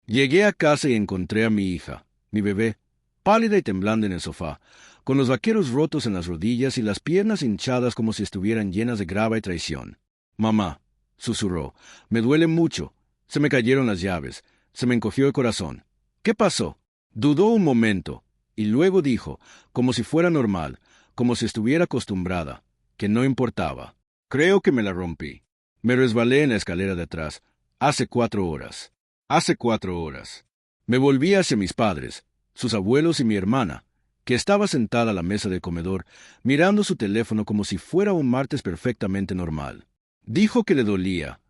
Llegué a casa y encontré a mi hija, mi bebé, pálida y temblando en el sofá, con los vaqueros rotos en las rodillas y las piernas hinchadas como si estuvieran llenas de grava y traición. Mamá, susurró, me duele mucho. Se me cayeron las llaves. Se me encogió el corazón. ¿Qué pasó? Dudó un momento, y luego dijo, como si fuera normal, como si estuviera acostumbrada, que no importaba. Creo que me la rompí. Me resbalé en la escalera de atrás. Hace 4 horas. Hace 4 horas. Me volví hacia mis padres, sus abuelos y mi hermana, que estaba sentada a la mesa del comedor, mirando su teléfono como si fuera un martes perfectamente normal. Dijo que le dolía,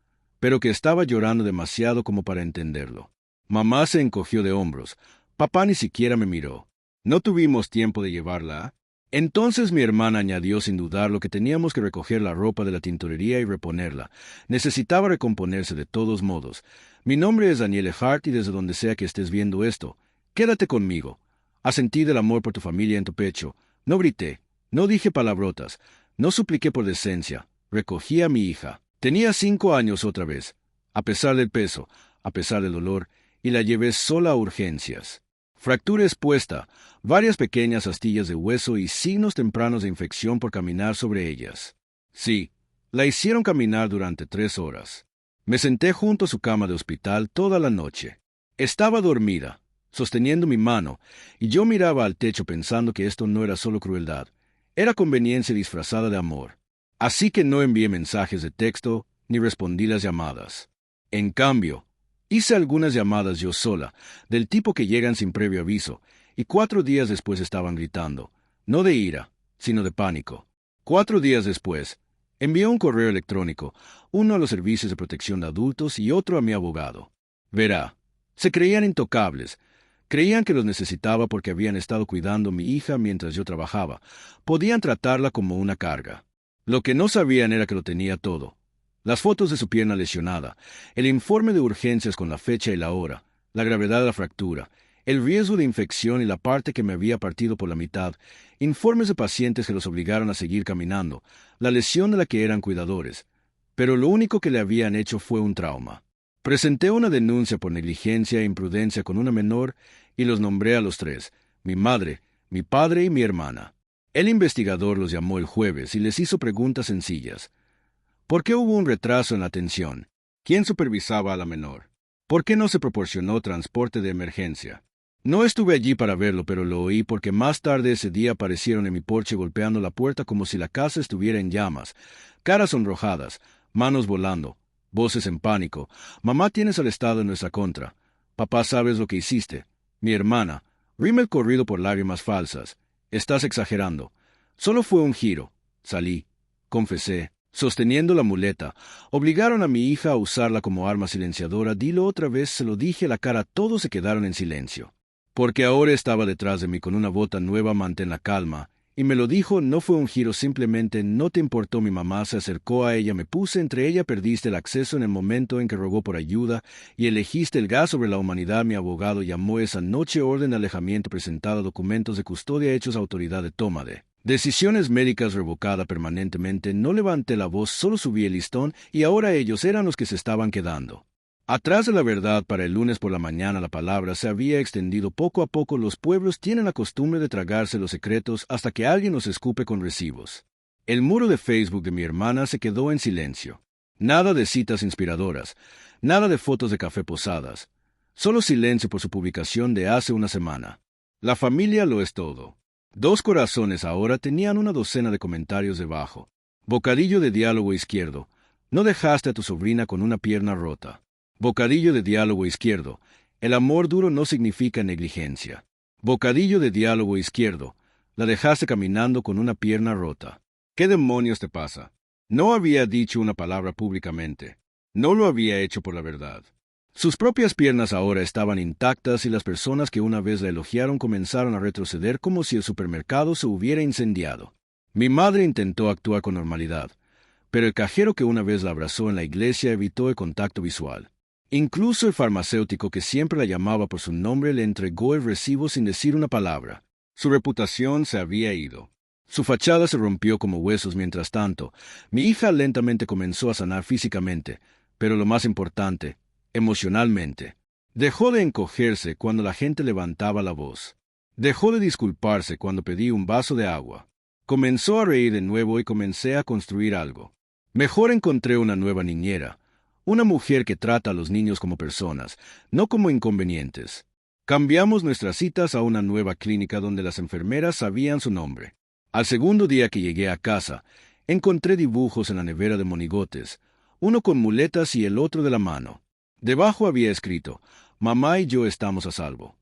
pero que estaba llorando demasiado como para entenderlo. Mamá se encogió de hombros. Papá ni siquiera me miró. No tuvimos tiempo de llevarla. Entonces mi hermana añadió sin dudarlo que teníamos que recoger la ropa de la tintorería y reponerla. Necesitaba recomponerse de todos modos. Mi nombre es Danielle Hart y desde donde sea que estés viendo esto, quédate conmigo. Asentí del amor por tu familia en tu pecho. No grité, no dije palabrotas, no supliqué por decencia. Recogí a mi hija. Tenía 5 años otra vez, a pesar del peso, a pesar del dolor, y la llevé sola a urgencias. Fractura expuesta, varias pequeñas astillas de hueso y signos tempranos de infección por caminar sobre ellas. Sí, la hicieron caminar durante 3 horas. Me senté junto a su cama de hospital toda la noche. Estaba dormida, sosteniendo mi mano, y yo miraba al techo pensando que esto no era solo crueldad, era conveniencia disfrazada de amor. Así que no envié mensajes de texto ni respondí las llamadas. En cambio, hice algunas llamadas yo sola, del tipo que llegan sin previo aviso, y 4 días después estaban gritando, no de ira, sino de pánico. 4 días después, envié un correo electrónico, uno a los servicios de protección de adultos y otro a mi abogado. Verá, se creían intocables. Creían que los necesitaba porque habían estado cuidando a mi hija mientras yo trabajaba. Podían tratarla como una carga. Lo que no sabían era que lo tenía todo. Las fotos de su pierna lesionada, el informe de urgencias con la fecha y la hora, la gravedad de la fractura, el riesgo de infección y la parte que me había partido por la mitad, informes de pacientes que los obligaron a seguir caminando, la lesión de la que eran cuidadores. Pero lo único que le habían hecho fue un trauma. Presenté una denuncia por negligencia e imprudencia con una menor y los nombré a los tres, mi madre, mi padre y mi hermana. El investigador los llamó el jueves y les hizo preguntas sencillas. ¿Por qué hubo un retraso en la atención? ¿Quién supervisaba a la menor? ¿Por qué no se proporcionó transporte de emergencia? No estuve allí para verlo, pero lo oí porque más tarde ese día aparecieron en mi porche golpeando la puerta como si la casa estuviera en llamas, caras sonrojadas, manos volando, voces en pánico. Mamá, tienes al Estado en nuestra contra. Papá, sabes lo que hiciste. Mi hermana, rime el corrido por lágrimas falsas. Estás exagerando. Solo fue un giro. Salí. Confesé. Sosteniendo la muleta, obligaron a mi hija a usarla como arma silenciadora. Dilo otra vez, se lo dije a la cara, todos se quedaron en silencio. Porque ahora estaba detrás de mí con una bota nueva, mantén la calma, y me lo dijo, no fue un giro, simplemente no te importó. Mi mamá se acercó a ella, me puse entre ella, perdiste el acceso en el momento en que rogó por ayuda, y elegiste el gas sobre la humanidad. Mi abogado llamó esa noche orden de alejamiento presentada, documentos de custodia hechos a autoridad de toma de decisiones médicas revocada permanentemente. No levanté la voz, solo subí el listón, y ahora ellos eran los que se estaban quedando. Atrás de la verdad, para el lunes por la mañana la palabra se había extendido poco a poco. Los pueblos tienen la costumbre de tragarse los secretos hasta que alguien los escupe con recibos. El muro de Facebook de mi hermana se quedó en silencio. Nada de citas inspiradoras, nada de fotos de café posadas. Solo silencio por su publicación de hace una semana. La familia lo es todo. 2 corazones ahora tenían una docena de comentarios debajo. Bocadillo de diálogo izquierdo. No dejaste a tu sobrina con una pierna rota. Bocadillo de diálogo izquierdo. El amor duro no significa negligencia. Bocadillo de diálogo izquierdo. La dejaste caminando con una pierna rota. ¿Qué demonios te pasa? No había dicho una palabra públicamente. No lo había hecho por la verdad. Sus propias piernas ahora estaban intactas y las personas que una vez la elogiaron comenzaron a retroceder como si el supermercado se hubiera incendiado. Mi madre intentó actuar con normalidad, pero el cajero que una vez la abrazó en la iglesia evitó el contacto visual. Incluso el farmacéutico que siempre la llamaba por su nombre le entregó el recibo sin decir una palabra. Su reputación se había ido. Su fachada se rompió como huesos. Mientras tanto, mi hija lentamente comenzó a sanar físicamente, pero lo más importante, emocionalmente. Dejó de encogerse cuando la gente levantaba la voz. Dejó de disculparse cuando pedí un vaso de agua. Comenzó a reír de nuevo y comencé a construir algo. Mejor encontré una nueva niñera, una mujer que trata a los niños como personas, no como inconvenientes. Cambiamos nuestras citas a una nueva clínica donde las enfermeras sabían su nombre. Al segundo día que llegué a casa, encontré dibujos en la nevera de monigotes, uno con muletas y el otro de la mano. Debajo había escrito: «Mamá y yo estamos a salvo».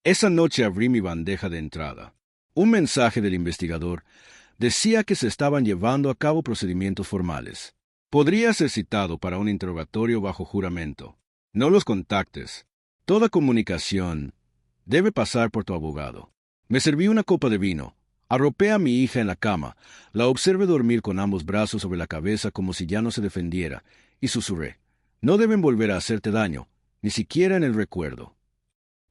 Esa noche abrí mi bandeja de entrada. Un mensaje del investigador decía que se estaban llevando a cabo procedimientos formales. Podría ser citado para un interrogatorio bajo juramento. No los contactes. Toda comunicación debe pasar por tu abogado. Me serví una copa de vino. Arropé a mi hija en la cama. La observé dormir con ambos brazos sobre la cabeza como si ya no se defendiera, y susurré: «No deben volver a hacerte daño, ni siquiera en el recuerdo».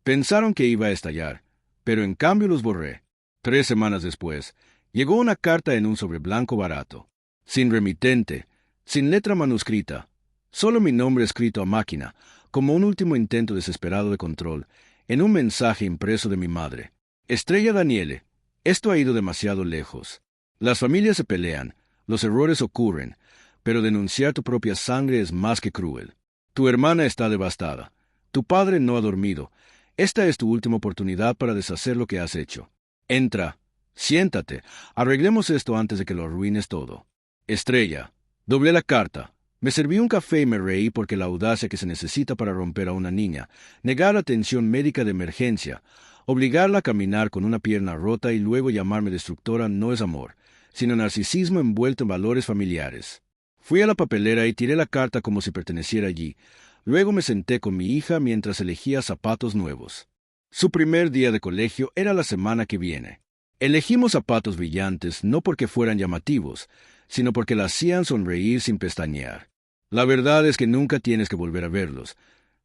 Pensaron que iba a estallar, pero en cambio los borré. 3 semanas después, llegó una carta en un sobre blanco barato, sin remitente, sin letra manuscrita, solo mi nombre escrito a máquina, como un último intento desesperado de control, en un mensaje impreso de mi madre. Estrella Daniele, esto ha ido demasiado lejos. Las familias se pelean, los errores ocurren, pero denunciar tu propia sangre es más que cruel. Tu hermana está devastada. Tu padre no ha dormido. Esta es tu última oportunidad para deshacer lo que has hecho. Entra, siéntate, arreglemos esto antes de que lo arruines todo. Estrella. Doblé la carta. Me serví un café y me reí porque la audacia que se necesita para romper a una niña, negar atención médica de emergencia, obligarla a caminar con una pierna rota y luego llamarme destructora no es amor, sino narcisismo envuelto en valores familiares. Fui a la papelera y tiré la carta como si perteneciera allí. Luego me senté con mi hija mientras elegía zapatos nuevos. Su primer día de colegio era la semana que viene. Elegimos zapatos brillantes no porque fueran llamativos, sino porque la hacían sonreír sin pestañear. La verdad es que nunca tienes que volver a verlos,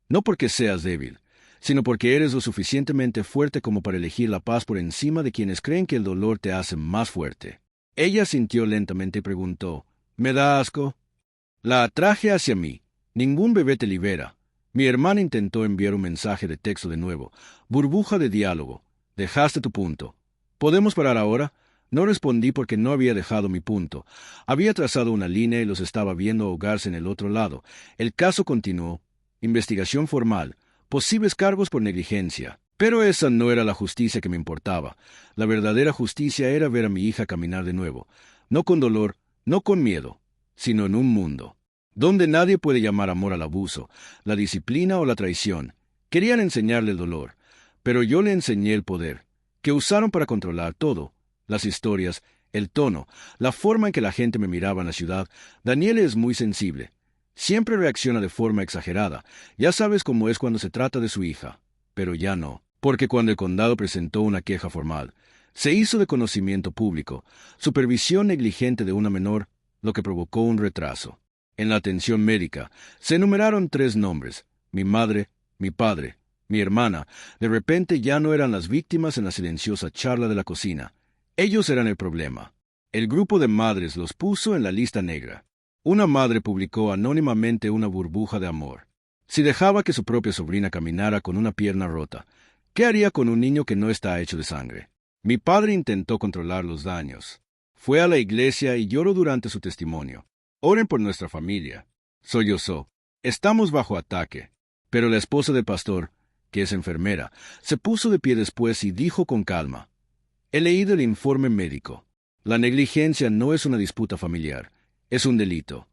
no porque seas débil, sino porque eres lo suficientemente fuerte como para elegir la paz por encima de quienes creen que el dolor te hace más fuerte. Ella sintió lentamente y preguntó: «¿Me da asco?». La atraje hacia mí. «Ningún bebé te libera». Mi hermana intentó enviar un mensaje de texto de nuevo. «Burbuja de diálogo. Dejaste tu punto. ¿Podemos parar ahora?». No respondí porque no había dejado mi punto. Había trazado una línea y los estaba viendo ahogarse en el otro lado. El caso continuó. Investigación formal. Posibles cargos por negligencia. Pero esa no era la justicia que me importaba. La verdadera justicia era ver a mi hija caminar de nuevo. No con dolor, no con miedo, sino en un mundo donde nadie puede llamar amor al abuso, la disciplina o la traición. Querían enseñarle el dolor, pero yo le enseñé el poder, que usaron para controlar todo. Las historias, el tono, la forma en que la gente me miraba en la ciudad. Daniele es muy sensible. Siempre reacciona de forma exagerada. Ya sabes cómo es cuando se trata de su hija. Pero ya no, porque cuando el condado presentó una queja formal, se hizo de conocimiento público, supervisión negligente de una menor, lo que provocó un retraso. En la atención médica, se enumeraron 3 nombres: mi madre, mi padre, mi hermana. De repente ya no eran las víctimas en la silenciosa charla de la cocina. Ellos eran el problema. El grupo de madres los puso en la lista negra. Una madre publicó anónimamente una burbuja de amor. Si dejaba que su propia sobrina caminara con una pierna rota, ¿qué haría con un niño que no está hecho de sangre? Mi padre intentó controlar los daños. Fue a la iglesia y lloró durante su testimonio. «Oren por nuestra familia». Sollozó. «Estamos bajo ataque». Pero la esposa del pastor, que es enfermera, se puso de pie después y dijo con calma: «He leído el informe médico. La negligencia no es una disputa familiar, es un delito».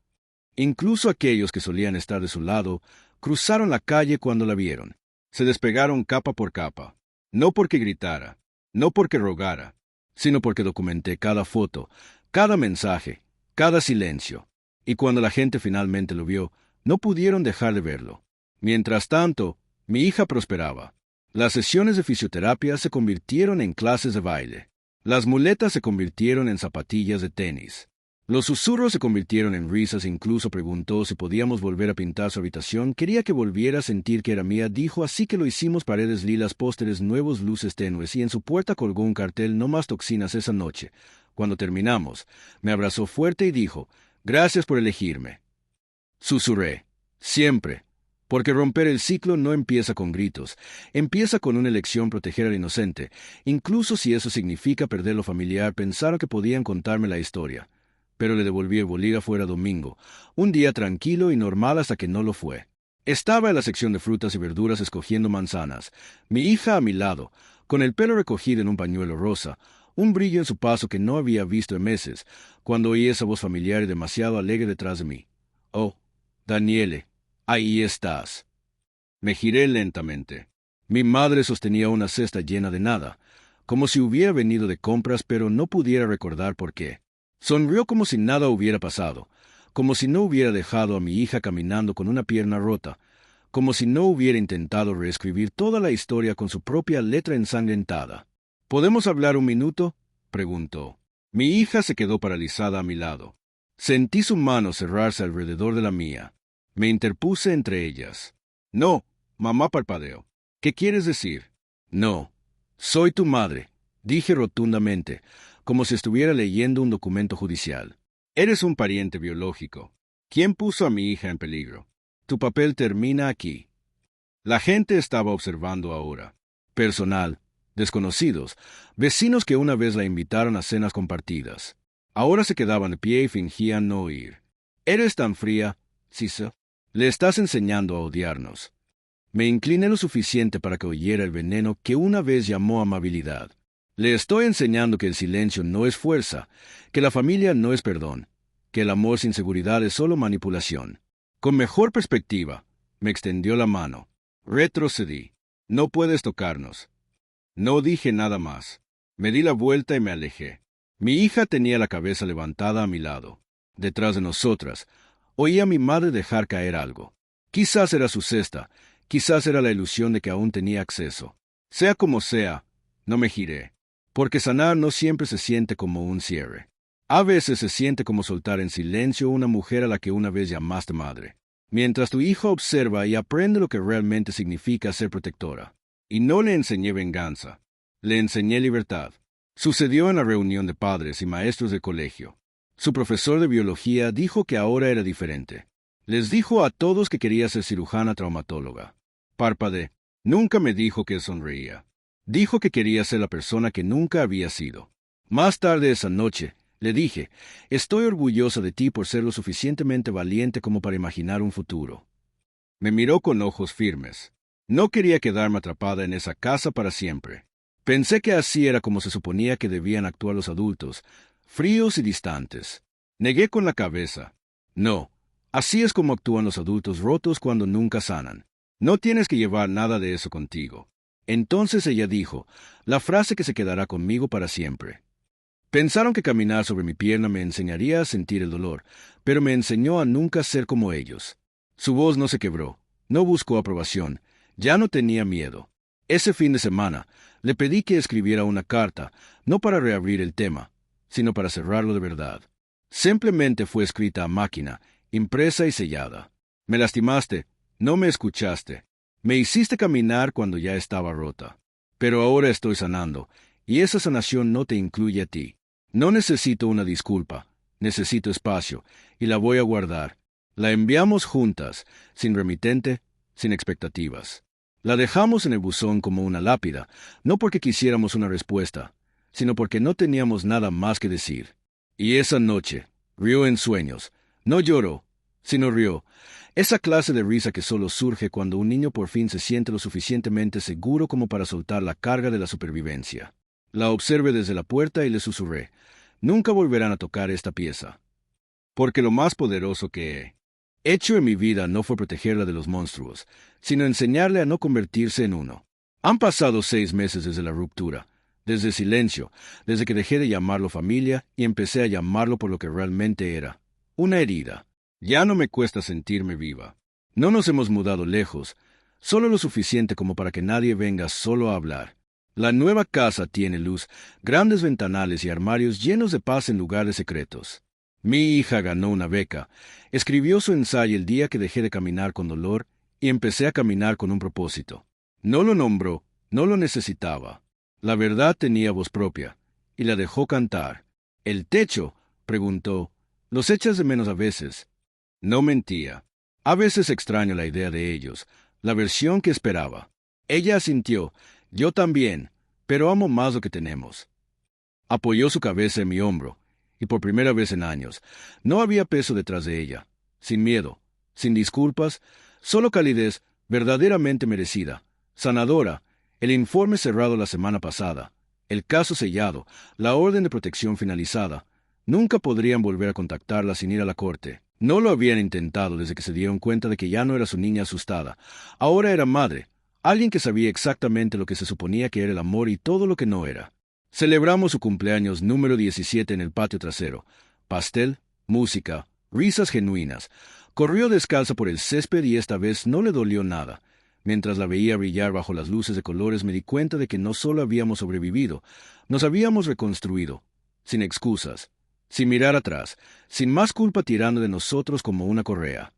Incluso aquellos que solían estar de su lado cruzaron la calle cuando la vieron. Se despegaron capa por capa. No porque gritara, no porque rogara, sino porque documenté cada foto, cada mensaje, cada silencio. Y cuando la gente finalmente lo vio, no pudieron dejar de verlo. Mientras tanto, mi hija prosperaba. Las sesiones de fisioterapia se convirtieron en clases de baile. Las muletas se convirtieron en zapatillas de tenis. Los susurros se convirtieron en risas. Incluso preguntó si podíamos volver a pintar su habitación. Quería que volviera a sentir que era mía, dijo, así que lo hicimos. Paredes lilas, pósteres nuevos, luces tenues, y en su puerta colgó un cartel: «No más toxinas esa noche». Cuando terminamos, me abrazó fuerte y dijo: «Gracias por elegirme». Susurré: «Siempre. Porque romper el ciclo no empieza con gritos, empieza con una elección proteger al inocente, incluso si eso significa perder lo familiar. Pensaron que podían contarme la historia, pero le devolví el bolígrafo. Era domingo, un día tranquilo y normal hasta que no lo fue. Estaba en la sección de frutas y verduras escogiendo manzanas, mi hija a mi lado, con el pelo recogido en un pañuelo rosa, un brillo en su paso que no había visto en meses, cuando oí esa voz familiar y demasiado alegre detrás de mí. «Oh, Daniele, ahí estás». Me giré lentamente. Mi madre sostenía una cesta llena de nada, como si hubiera venido de compras, pero no pudiera recordar por qué. Sonrió como si nada hubiera pasado, como si no hubiera dejado a mi hija caminando con una pierna rota, como si no hubiera intentado reescribir toda la historia con su propia letra ensangrentada. «¿Podemos hablar un minuto?», preguntó. Mi hija se quedó paralizada a mi lado. Sentí su mano cerrarse alrededor de la mía. Me interpuse entre ellas. «No», mamá parpadeó. «¿Qué quieres decir?» «No. Soy tu madre», dije rotundamente, como si estuviera leyendo un documento judicial. «Eres un pariente biológico. ¿Quién puso a mi hija en peligro? Tu papel termina aquí». La gente estaba observando ahora. Personal, desconocidos, vecinos que una vez la invitaron a cenas compartidas. Ahora se quedaban de pie y fingían no oír. «Eres tan fría, Cisa. Le estás enseñando a odiarnos». Me incliné lo suficiente para que oyera el veneno que una vez llamó amabilidad. «Le estoy enseñando que el silencio no es fuerza, que la familia no es perdón, que el amor sin seguridad es solo manipulación». Con mejor perspectiva, me extendió la mano. Retrocedí. «No puedes tocarnos». No dije nada más. Me di la vuelta y me alejé. Mi hija tenía la cabeza levantada a mi lado. Detrás de nosotras, oí a mi madre dejar caer algo. Quizás era su cesta, quizás era la ilusión de que aún tenía acceso. Sea como sea, no me giré. Porque sanar no siempre se siente como un cierre. A veces se siente como soltar en silencio una mujer a la que una vez llamaste madre. Mientras tu hijo observa y aprende lo que realmente significa ser protectora. Y no le enseñé venganza. Le enseñé libertad. Sucedió en la reunión de padres y maestros de colegio. Su profesor de biología dijo que ahora era diferente. Les dijo a todos que quería ser cirujana traumatóloga. Parpadeé. Nunca me dijo que sonreía. Dijo que quería ser la persona que nunca había sido. Más tarde esa noche, le dije, «Estoy orgullosa de ti por ser lo suficientemente valiente como para imaginar un futuro». Me miró con ojos firmes. No quería quedarme atrapada en esa casa para siempre. Pensé que así era como se suponía que debían actuar los adultos, fríos y distantes. Negué con la cabeza. «No, así es como actúan los adultos rotos cuando nunca sanan. No tienes que llevar nada de eso contigo». Entonces ella dijo, la frase que se quedará conmigo para siempre. Pensaron que caminar sobre mi pierna me enseñaría a sentir el dolor, pero me enseñó a nunca ser como ellos. Su voz no se quebró, no buscó aprobación, ya no tenía miedo. Ese fin de semana, le pedí que escribiera una carta, no para reabrir el tema, sino para cerrarlo de verdad. Simplemente fue escrita a máquina, impresa y sellada. «Me lastimaste, no me escuchaste. Me hiciste caminar cuando ya estaba rota. Pero ahora estoy sanando, y esa sanación no te incluye a ti. No necesito una disculpa, necesito espacio, y la voy a guardar». La enviamos juntas, sin remitente, sin expectativas. La dejamos en el buzón como una lápida, no porque quisiéramos una respuesta, sino porque no teníamos nada más que decir. Y esa noche, rió en sueños. No lloró, sino rió. Esa clase de risa que solo surge cuando un niño por fin se siente lo suficientemente seguro como para soltar la carga de la supervivencia. La observé desde la puerta y le susurré, «Nunca volverán a tocar esta pieza. Porque lo más poderoso que he hecho en mi vida no fue protegerla de los monstruos, sino enseñarle a no convertirse en uno». Han pasado 6 meses desde la ruptura, desde el silencio, desde que dejé de llamarlo familia y empecé a llamarlo por lo que realmente era, una herida. Ya no me cuesta sentirme viva. No nos hemos mudado lejos, solo lo suficiente como para que nadie venga solo a hablar. La nueva casa tiene luz, grandes ventanales y armarios llenos de paz en lugar de secretos. Mi hija ganó una beca, escribió su ensayo el día que dejé de caminar con dolor y empecé a caminar con un propósito. No lo nombró, no lo necesitaba. La verdad tenía voz propia, y la dejó cantar. «¿El techo?», preguntó. «¿Los echas de menos a veces?». No mentía. A veces extraño la idea de ellos, la versión que esperaba. Ella asintió. Yo también, pero amo más lo que tenemos. Apoyó su cabeza en mi hombro, y por primera vez en años, no había peso detrás de ella, sin miedo, sin disculpas, solo calidez verdaderamente merecida, sanadora, el informe cerrado la semana pasada, el caso sellado, la orden de protección finalizada. Nunca podrían volver a contactarla sin ir a la corte. No lo habían intentado desde que se dieron cuenta de que ya no era su niña asustada. Ahora era madre, alguien que sabía exactamente lo que se suponía que era el amor y todo lo que no era. Celebramos su cumpleaños número 17 en el patio trasero. Pastel, música, risas genuinas. Corrió descalza por el césped y esta vez no le dolió nada. Mientras la veía brillar bajo las luces de colores me di cuenta de que no solo habíamos sobrevivido, nos habíamos reconstruido, sin excusas, sin mirar atrás, sin más culpa tirando de nosotros como una correa.